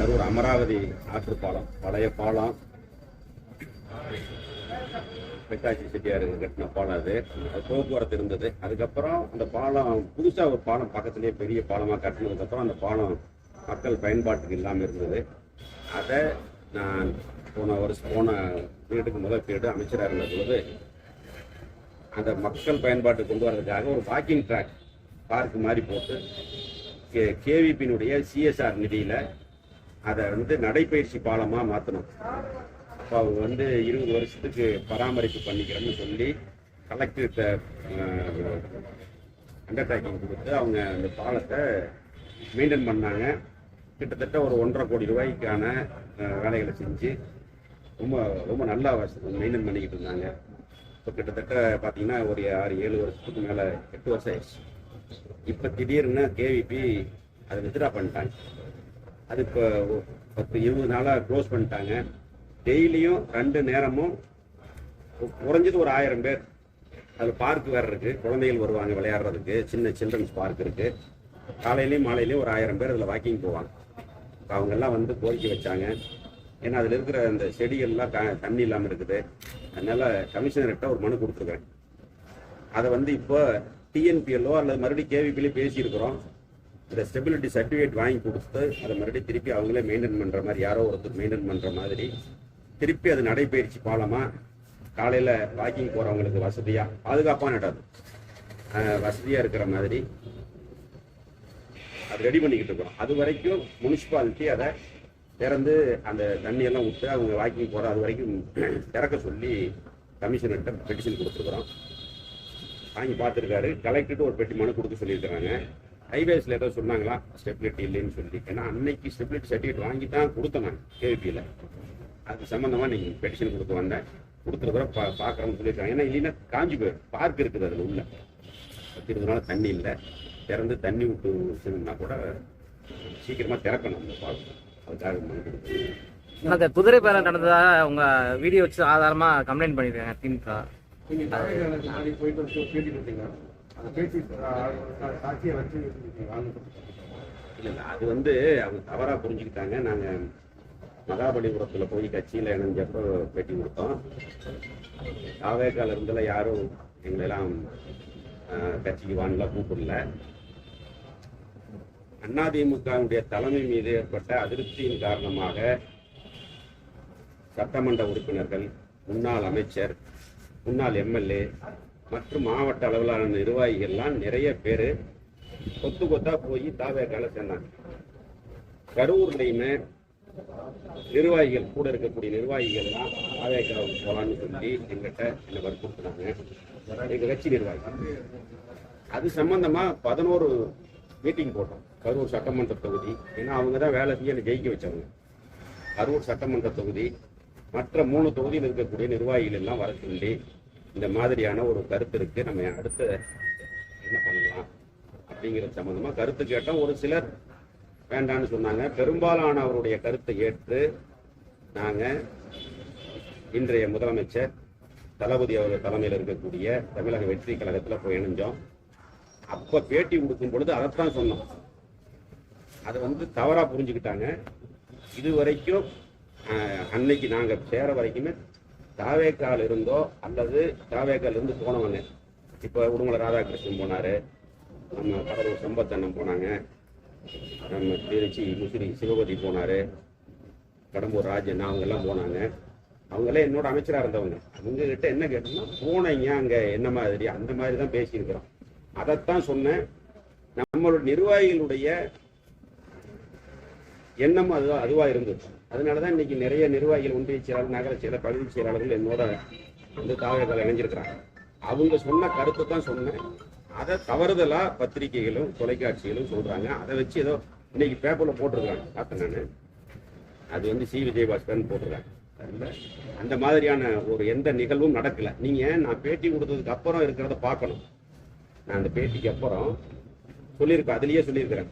கரூர் அமராவதி ஆற்றுப்பாலம், பழைய பாலம், பெக்காச்சி செட்டியார் கட்டின பாலம். அது போக்குவரத்து இருந்தது. அதுக்கப்புறம் அந்த பாலம் புதுசாக ஒரு பாலம் பக்கத்துலேயே பெரிய பாலமாக கட்டினதுக்கப்புறம் அந்த பாலம் மக்கள் பயன்பாட்டுக்கு இல்லாமல் இருந்தது. அதை நான் போன பீரியடுக்கு முதல் பீரியடு அமைச்சராக இருந்த பொழுது அந்த மக்கள் பயன்பாட்டுக்கு கொண்டு வரதுக்காக ஒரு வாக்கிங் ட்ராக் பார்க் மாதிரி போட்டு கேவிபியினுடைய சிஎஸ்ஆர் நிதியில் அதை நடைப்பயிற்சி பாலமாக மாற்றணும். அப்போ அவங்க 20 வருஷத்துக்கு பராமரிப்பு பண்ணிக்கிறோம்னு சொல்லி கலெக்டர்கிட்ட அண்டர்டேக்கிங் கொடுத்து அவங்க அந்த பாலத்தை மெயின்டைன் பண்ணாங்க. கிட்டத்தட்ட ஒரு 1.5 கோடி ரூபாய்க்கான வேலைகளை செஞ்சு ரொம்ப ரொம்ப நல்லா மெயின்டைன் பண்ணிக்கிட்டு இருந்தாங்க. இப்போ கிட்டத்தட்ட பார்த்தீங்கன்னா ஒரு 6-7 வருஷத்துக்கு மேலே 8 வருஷம் ஆயிடுச்சு. இப்போ திடீர்னு கேவிபி அதை வித்ட்ரா பண்ணிட்டாங்க. அது இப்போ 10-20 நாளாக க்ளோஸ் பண்ணிட்டாங்க. டெய்லியும் 2 நேரமும் குறைஞ்சது ஒரு 1000 பேர் அதில் பார்க் வேறு இருக்குது. குழந்தைகள் வருவாங்க விளையாடுறதுக்கு. சில்ட்ரன்ஸ் பார்க் இருக்குது. காலையிலையும் மாலையிலையும் ஒரு 1000 பேர் அதில் வாக்கிங் போவாங்க. அவங்கெல்லாம் கோரிக்கை வச்சாங்க. ஏன்னா அதில் இருக்கிற அந்த செடிகள்லாம் தண்ணி இல்லாமல் இருக்குது. அதனால கமிஷனர்கிட்ட ஒரு மனு கொடுத்துருக்கேன். அதை இப்போ டிஎன்பிஎல்லோ அல்லது மறுபடியும் கேவிபிலையும் பேசியிருக்கிறோம். இந்த ஸ்டெபிலிட்டி சர்டிஃபிகேட் வாங்கி கொடுத்து அதை மறுபடியும் திருப்பி அவங்களே மெயின்டைன் பண்ணுற மாதிரி, யாரோ ஒருத்தர் மெயின்டைன் பண்ணுற மாதிரி திருப்பி அது நடைபயிற்சி பாலமாக காலையில் வாக்கிங் போகிறவங்களுக்கு வசதியாக, பாதுகாப்பான இடம், வசதியாக இருக்கிற மாதிரி அது ரெடி பண்ணிக்கிட்டு இருக்கிறோம். அது வரைக்கும் முனிசிபாலிட்டி அதை திறந்து அந்த தண்ணியெல்லாம் விட்டு அவங்க வாக்கிங் போகிற அது வரைக்கும் திறக்க சொல்லி கமிஷனர்கிட்ட பெட்டிஷன் கொடுத்துருக்குறோம். வாங்கி பார்த்துருக்காரு. கலெக்டர்கிட்ட ஒரு பெட்டி மனு கொடுக்க சொல்லியிருக்கிறாங்க. ஹைவேஸில் ஏதோ சொன்னாங்களா ஸ்டெபிலிட்டி இல்லைன்னு சொல்லி. ஏன்னா அன்னைக்கு ஸ்டெபிலிட்டி சர்டிஃபிகேட் வாங்கி தான் கொடுத்தேன் நான் கேவிபியில். அது சம்மந்தமாக நீங்கள் பெட்டிஷன் கொடுத்து வந்தேன். கொடுத்துருக்குறோம், பார்க்குறோம்னு சொல்லியிருக்காங்க. ஏன்னா இல்லைன்னா காஞ்சி போயிடும். பார்க் இருக்குது அதில் உள்ள 20 நாள் தண்ணி இல்லை. திறந்து தண்ணி விட்டு வச்சுருந்தா கூட சீக்கிரமாக திறக்கணும் அந்த பார்க். அதுக்காக மனு கொடுத்து அந்த குதிரை பேரம் நடந்ததா உங்க வீடியோ வச்சு ஆதாரமா கம்ப்ளைண்ட் பண்ணிருக்காங்க திமுக. இல்லை அது அவங்க தவறாக புரிஞ்சுக்கிட்டாங்க. நாங்கள் மகாபலிபுரத்தில் போய் கட்சியில் இணைஞ்சப்போ பேட்டி கொடுத்தோம். தாவேக்கால இருந்தல யாரும் எங்களெல்லாம் கட்சிக்கு வானலாம் கூப்பிடல. அதிமுகவுடைய தலைமை மீது ஏற்பட்ட அதிருப்தியின் காரணமாக சட்டமன்ற உறுப்பினர்கள், முன்னாள் அமைச்சர், முன்னாள் எம்எல்ஏ மற்றும் மாவட்ட அளவிலான நிர்வாகிகள்லாம் நிறைய பேர் கொத்தா போய் தாவேக்கால சேர்ந்தாங்க. கரூர்லையுமே நிர்வாகிகள், கூட இருக்கக்கூடிய நிர்வாகிகள்லாம் தாவேக்காவுக்கு போகலான்னு சொல்லி எங்கிட்ட என்ன வற்புறுத்தினாங்க. எங்கள் கட்சி நிர்வாகிகள் அது சம்பந்தமாக 11 மீட்டிங் போட்டோம். கரூர் சட்டமன்ற தொகுதி, ஏன்னா அவங்க தான் வேலை செய்ய ஜெயிக்க வச்சவங்க. கரூர் சட்டமன்ற தொகுதி மற்ற 3 தொகுதியில் இருக்கக்கூடிய நிர்வாகிகள் எல்லாம் வர சொல்லி இந்த மாதிரியான ஒரு கருத்து இருக்கு, நம்ம அடுத்து என்ன பண்ணலாம் அப்படிங்கிறது சம்பந்தமா கருத்து கேட்டோம். ஒரு சிலர் வேண்டான்னு சொன்னாங்க. பெரும்பாலான அவருடைய கருத்தை ஏற்று நாங்கள் இன்றைய முதலமைச்சர் தளபதி அவர்கள் தலைமையில் இருக்கக்கூடிய தமிழக வெற்றி கழகத்தில் போய் இணைஞ்சோம். அப்போ பேட்டி கொடுக்கும் பொழுது அதைத்தான் சொன்னோம். அதை தவறாக புரிஞ்சுக்கிட்டாங்க. இது வரைக்கும் அன்னைக்கு நாங்கள் சேர வரைக்குமே தாவேக்கால் இருந்தோ அல்லது தாவேக்கால் இருந்து போனவங்க, இப்போ உடுமலை ராதாகிருஷ்ணன் போனார், நம்ம கடலூர் சம்பத்தண்ணன் போனாங்க, நம்ம திருச்சி முசிறி சிவபதி போனார், கடம்பூர் ராஜன் அவங்கெல்லாம் போனாங்க. அவங்களே என்னோட அமைச்சராக இருந்தவங்க. அவங்ககிட்ட என்ன கேட்டோம்னா, போனீங்க அங்கே என்ன மாதிரி, அந்த மாதிரி தான் பேசியிருக்கிறோம். அதைத்தான் சொன்னேன். நம்மளோட நிர்வாகிகளுடைய எண்ணம் அதுவாக இருந்துச்சு. அதனால தான் இன்னைக்கு நிறைய நிர்வாகிகள், ஒன்றிய செயலாளர், நகர செயலர், பகுதி செயலாளர்கள் என்னோட தாவேக்கால இணைஞ்சிருக்கிறாங்க. அவங்க சொன்ன கருத்தை தான் சொன்னேன். அதை தவறுதலாக பத்திரிகைகளும் தொலைக்காட்சிகளும் சொல்கிறாங்க. அதை வச்சு ஏதோ இன்னைக்கு பேப்பரில் போட்டிருக்காங்க, பார்த்தேன் நான். அது சி விஜயபாஸ்கர்னு போட்டிருக்காங்க. அந்த மாதிரியான ஒரு எந்த நிகழ்வும் நடக்கலை. நீங்கள் நான் பேட்டி கொடுத்ததுக்கு அப்புறம் இருக்கிறத பார்க்கணும். நான் அந்த பேட்டிக்கு அப்புறம் சொல்லியிருக்கேன், அதுலேயே சொல்லியிருக்கிறேன்.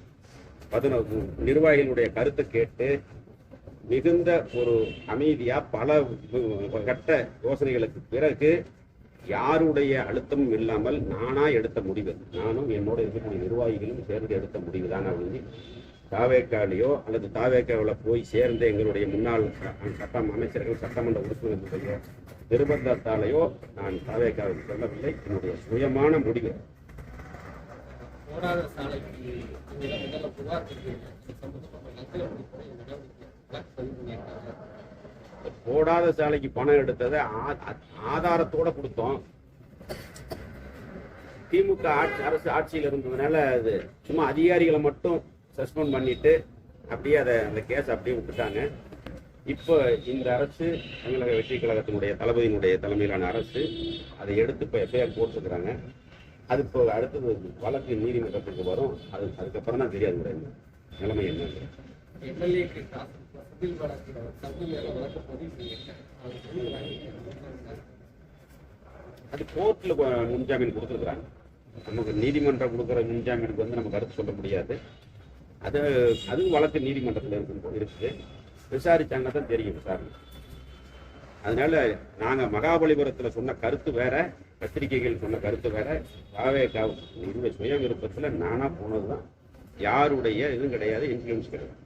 11 நிர்வாகிகளுடைய கருத்தை கேட்டு மிகுந்த ஒரு அமைதியா பல கட்ட யோசனைகளுக்கு பிறகு யாருடைய அழுத்தமும் இல்லாமல் நானா எடுத்த முடிவு, நானும் என்னோட இருக்கக்கூடிய நிர்வாகிகளும் சேர்ந்து எடுத்த முடிவு தான் அப்படின்னு தாவேக்காலையோ அல்லது தாவேக்காவில் போய் சேர்ந்த எங்களுடைய முன்னாள் அமைச்சர்கள் சட்டமன்ற உறுப்பினர்களுடைய நிர்பந்தத்தாலேயோ நான் தாவேக்காவுக்கு சொல்லவில்லை. என்னுடைய சுயமான முடிவு. போடாத சாலைக்கு பணம் எடுத்ததை ஆதாரத்தோட கொடுத்தோம். திமுக அரசு ஆட்சியில் இருந்ததுனால அது சும்மா அதிகாரிகளை மட்டும் சஸ்பெண்ட் பண்ணிட்டு அப்படியே அந்த கேஸ் அப்படியே விட்டுட்டாங்க. இப்போ இந்த அரசு தமிழக வெற்றி கழகத்தினுடைய தளபதியினுடைய தலைமையிலான அரசு அதை எடுத்து இப்போ எஃப்ஐஆர் போட்டுருக்குறாங்க. அது இப்போ அடுத்தது வழக்கு நீதிமன்றத்துக்கு வரும். அதுக்கப்புறம் தான் தெரியாது நிலைமை என்ன. அது கோர்ட்டில் முன்ஜாமீன் கொடுத்துருக்குறாங்க. நமக்கு நீதிமன்றம் கொடுக்குற முன்ஜாமீனுக்கு வந்து நம்ம கருத்து சொல்ல முடியாது. அதுவும் வழக்கு நீதிமன்றத்தில் இருக்குது. விசாரிச்சாங்க தான் தெரியும் விசாரணை. அதனால நாங்கள் மகாபலிபுரத்தில் சொன்ன கருத்து வேற, பத்திரிகைகள் சொன்ன கருத்து வேற. இதுவே சுய விருப்பத்தில் நானாக போனது தான். யாருடைய இதுவும் கிடையாது, இன்ஃப்ளூயன்ஸ் கிடையாது.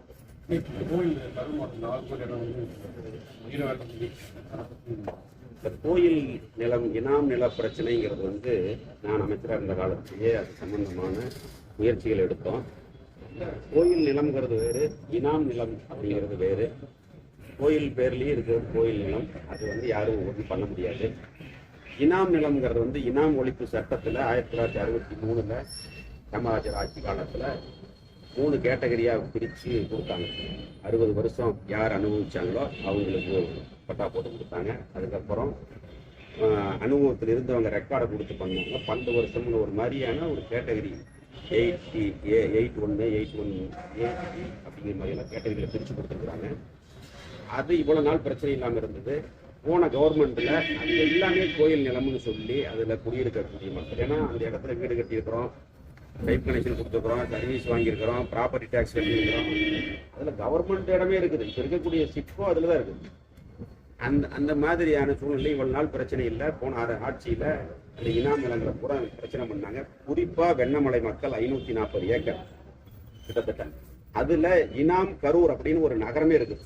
இந்த கோயில் நிலம் இனாம் நில பிரச்சனைங்கிறது வந்து நான் அமைச்சராக இருந்த காலத்திலேயே அது சம்பந்தமான முயற்சிகள் எடுத்தோம். கோயில் நிலம்ங்கிறது வேறு, இனாம் நிலம் அப்படிங்கிறது வேறு. கோயில் பேர்லேயே இருக்கிறது கோயில் நிலம், அது வந்து யாரும் ஒன்றும் பண்ண முடியாது. இனாம் நிலம்ங்கிறது வந்து இனாம் ஒழிப்பு சட்டத்தில் 1963 காமராஜர் ஆட்சி காலத்தில் 3 கேட்டகரியாக பிரித்து கொடுத்தாங்க. 60 வருஷம் யார் அனுபவிச்சாங்களோ அவங்களுக்கு பட்டா போட்டு கொடுத்தாங்க. அதுக்கப்புறம் அனுபவத்தில் இருந்தவங்க ரெக்கார்டை கொடுத்து பண்ணாங்க. 12 வருஷம்னு ஒரு மாதிரியான ஒரு கேட்டகரி 8A 81A அப்படிங்கிற மாதிரியெல்லாம் கேட்டகரியில் பிரித்து கொடுத்துருக்குறாங்க. அது இவ்வளோ நாள் பிரச்சனை இல்லாமல் இருந்தது. போன கவர்மெண்ட்டில் அது எல்லாமே கோயில் நிலம்னு சொல்லி அதில் குடியிருக்கக்கூடிய மக்கள், ஏன்னா அந்த இடத்துல வீடு கட்டியிருக்கிறோம், பைப் கனெக்ஷன் கொடுத்துருக்குறோம், சர்வீஸ் வாங்கியிருக்கிறோம், ப்ராப்பர்ட்டி டேக்ஸ் கட்டியிருக்கிறோம், அதில் கவர்மெண்ட் இடமே இருக்குது. இப்போ இருக்கக்கூடிய சிப்போ அதில் தான் இருக்குது. அந்த மாதிரியான சூழ்நிலை இவ்வளவு நாள் பிரச்சனை இல்லை. போன ஆட்சியில் அந்த இனாம் நிலங்களை பூரா பிரச்சனை பண்ணாங்க. குறிப்பாக வெண்ணமலை மக்கள் 540 ஏக்கர் கிட்டத்தட்ட. அதில் இனாம் கரூர் அப்படின்னு ஒரு நகரமே இருக்குது.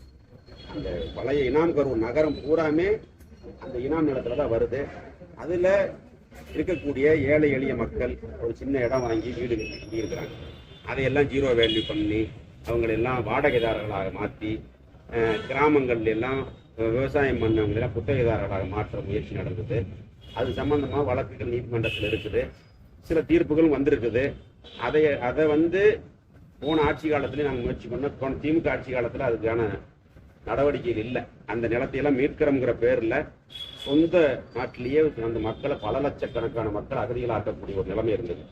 அந்த பழைய இனாம் கரூர் நகரம் பூராமே அந்த இனாம் நிலத்துல தான் வருது. அதில் இருக்கக்கூடிய ஏழை எளிய மக்கள் ஒரு சின்ன இடம் வாங்கி வீடு கட்டி இருக்கிறாங்க. அதையெல்லாம் ஜீரோ வேல்யூ பண்ணி அவங்களெல்லாம் வாடகைதாரர்களாக மாற்றி கிராமங்கள்ல எல்லாம் விவசாயம் பண்ணவங்களெல்லாம் குத்தகைதாரர்களாக மாற்ற முயற்சி நடந்தது. அது சம்பந்தமாக வழக்குகள் நீதிமன்றத்தில் இருக்குது. சில தீர்ப்புகளும் வந்திருக்குது. அதை வந்து போன ஆட்சி காலத்துலேயும் நாங்கள் முயற்சி பண்ணோம். போன திமுக ஆட்சி காலத்தில் அதுக்கான நடவடிக்கைகள் இல்லை. அந்த நிலத்தையெல்லாம் மீட்கிறோங்கிற பேரில் சொந்த நாட்டிலேயே அந்த மக்களை பல லட்சக்கணக்கான மக்கள் அகதிகளாக்கக்கூடிய ஒரு நிலைமை இருந்தது.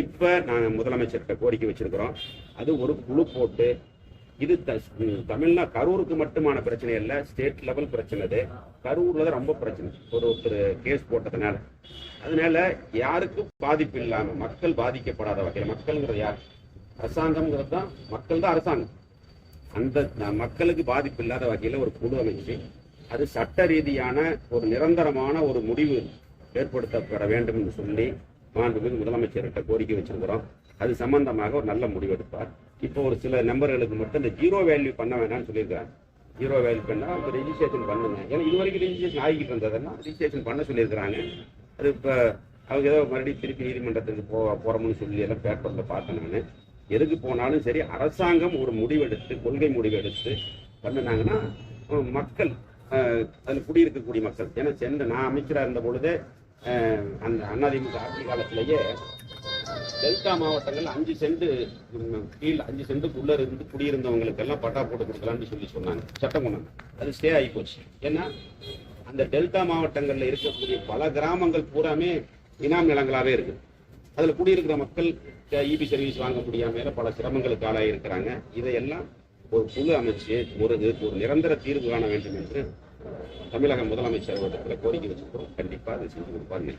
இப்போ நாங்கள் முதலமைச்சர்கிட்ட கோரிக்கை வச்சிருக்கிறோம். அது ஒரு குழு போட்டு, இது தமிழ்நாடு கரூருக்கு மட்டுமான பிரச்சனை இல்லை, ஸ்டேட் லெவல் பிரச்சனை. அது கரூர்ல தான் ரொம்ப பிரச்சனை. ஒருத்தர் கேஸ் போட்டதுனால, அதனால யாருக்கும் பாதிப்பு இல்லாம மக்கள் பாதிக்கப்படாத வகையில், மக்கள்ங்கிறது யார்? அரசாங்கம்ங்கிறது தான், மக்கள் தான் அரசாங்கம். அந்த மக்களுக்கு பாதிப்பு இல்லாத வகையில் ஒரு குழு அமைச்சு அது சட்ட ரீதியான ஒரு நிரந்தரமான ஒரு முடிவு ஏற்படுத்தப்பட வேண்டும் என்று சொல்லி மாண்புமிகு முதலமைச்சர்கிட்ட கோரிக்கை வச்சிருக்கிறோம். அது சம்பந்தமாக ஒரு நல்ல முடிவு எடுப்பார். இப்போ ஒரு சில நம்பர்களுக்கு மட்டும் இந்த ஜீரோ வேல்யூ பண்ண வேணாம்னு சொல்லியிருக்காங்க. ஜீரோ வேல்யூ பண்ணால் அவங்க ரெஜிஸ்ட்ரேஷன் பண்ணுங்க. ஏன்னா இது வரைக்கும் ரெஜிஸ்ட்ரேஷன் ஆகிக்கிட்டு இருந்ததெல்லாம் ரெஜிஸ்ட்ரேஷன் பண்ண சொல்லியிருக்கிறாங்க. அது இப்போ அவங்க ஏதோ மறுபடியும் திருப்பி நீதிமன்றத்துக்கு போகிறோம்னு சொல்லி எல்லாம் பேப்பரில் பார்த்தேன் நான். எதுக்கு போனாலும் சரி, அரசாங்கம் ஒரு முடிவெடுத்து, கொள்கை முடிவெடுத்து பண்ணினாங்கன்னா மக்கள் அதில் குடியிருக்கக்கூடிய மக்கள், ஏன்னா நான் அமைச்சராக இருந்த பொழுது அந்த அதிமுக ஆட்சி காலத்திலேயே டெல்டா மாவட்டங்கள் 5 சென்ட் கீழ் 5 சென்ட்டுக்குள்ள இருந்து குடியிருந்தவங்களுக்கெல்லாம் பட்டா போட்டு கொடுக்கலாம்னு சொல்லி சொன்னாங்க. சட்டம் கொண்டாங்க. அது ஸ்டே ஆகி போச்சு. ஏன்னா அந்த டெல்டா மாவட்டங்களில் இருக்கக்கூடிய பல கிராமங்கள் பூராமே இனாம் நிலங்களாகவே இருக்குது. அதில் குடியிருக்கிற மக்கள் இபி சர்வீஸ் வாங்க முடியாம பல சிரமங்களுக்கு ஆளாகி இருக்கிறாங்க. இதையெல்லாம் ஒரு குழு அமைச்சு ஒரு நிரந்தர தீர்வு காண வேண்டும் என்று தமிழக முதலமைச்சர் கோரிக்கை வச்சிருக்கிறோம். கண்டிப்பாக அதை செஞ்சு கொடுப்பாங்க.